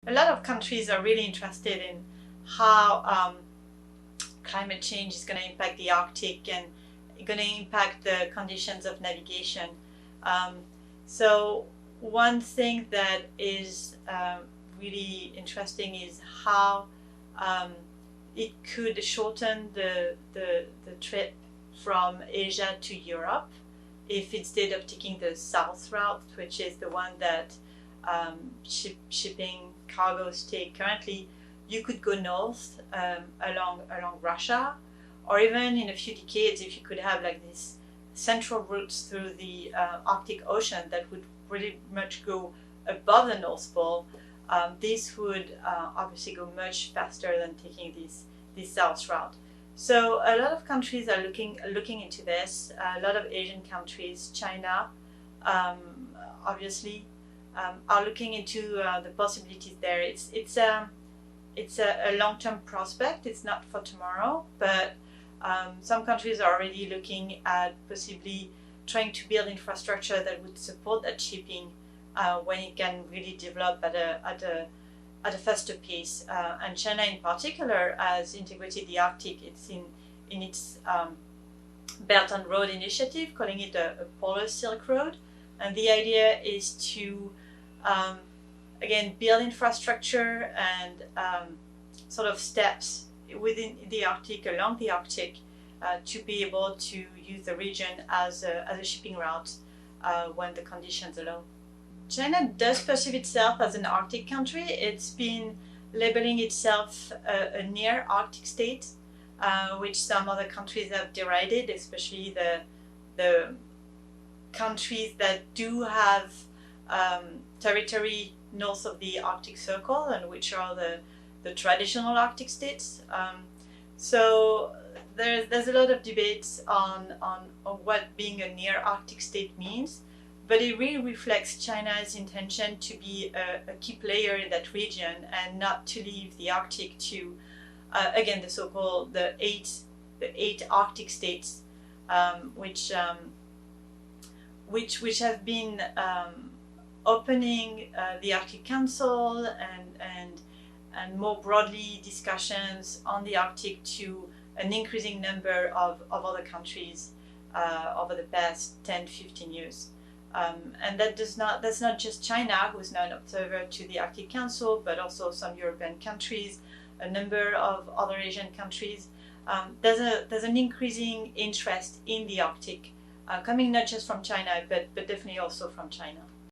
a lot of countries are really interested in how climate change is going to impact the Arctic and going to impact the conditions of navigation. So one thing that is really interesting is how it could shorten the trip from Asia to Europe if instead of taking the south route, which is the one that shipping cargoes take currently, you could go north along Russia, or even in a few decades, if you could have like these central routes through the Arctic Ocean that would pretty much go above the North Pole. This would obviously go much faster than taking this south route. So a lot of countries are looking into this. A lot of Asian countries, China, obviously, are looking into the possibilities there. It's a long-term prospect. It's not for tomorrow, but some countries are already looking at possibly trying to build infrastructure that would support that shipping when it can really develop at a faster pace. And China in particular has integrated the Arctic. It's in its Belt and Road initiative, calling it a polar Silk Road. And the idea is to, again, build infrastructure and sort of steps within the Arctic, along the Arctic, to be able to use the region as a shipping route when the conditions allow. China does perceive itself as an Arctic country. It's been labeling itself a near Arctic state, which some other countries have derided, especially the countries that do have territory north of the Arctic Circle, and which are the traditional Arctic states. So there's a lot of debates on what being a near Arctic state means. But it really reflects China's intention to be a key player in that region and not to leave the Arctic to, again, the so-called the eight Arctic states, which have been opening the Arctic Council and more broadly discussions on the Arctic to an increasing number of other countries over the past 10-15 years. And that's not just China, who's now an observer to the Arctic Council, but also some European countries, a number of other Asian countries. There's an increasing interest in the Arctic, coming not just from China, but definitely also from China.